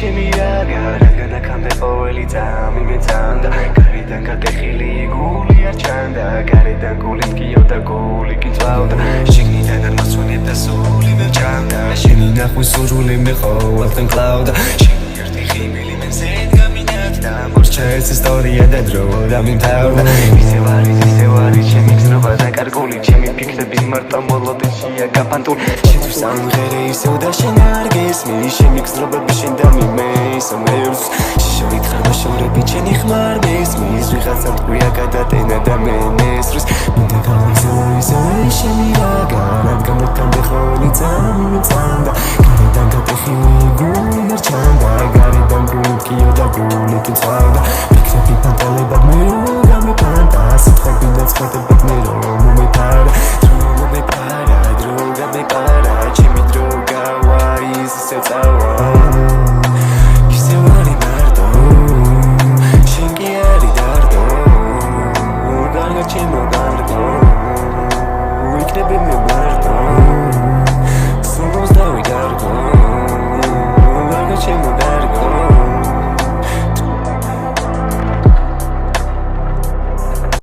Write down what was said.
ჩემი რაგა რადგან აქამდე ყოველი წამი მეწამდა გარედან გატეხილი გული არ ჩანდა გარედან გულით გიოდა გული კი წვავდა შიგნიდან არ მოსვენებდა სული მე ვჭამდა შენი ნახვის სურვილი მე ყოველდღე მკლავდა შენი ერთი ხიბილი მე ზედ გამინათდა მორჩა ეს ისტორია და დრო დამიმთავრდა ისევ არის ჩემი გზნობა დაკარგული ჩემი ფიქრების მარტო მოლოდინშია გაფანტული ჩემთვის ამღერე ისევ და შენ არ გესმის შენი გზნობები შენ და მე ისო მეურს შიშობით ხარდაშორები ჩემი ხმარ მესმის ვიღაცა თქვია გადატენა და მე ნესრს მინდა გავიცილო ისევ შენი რაგა რადგან მოთამდე ხოლმე წამი მეწამდა გარედან გატეხილი გული არ ჩანდა გარედან გული გიოდა გული თუ წავდა ფიქრები პანტალებად მე გამეპანტა სიტყვები და წყობები მე რომ მომეპარა დრო გამეპარა ჩემი დრო გავა ის ისე წავა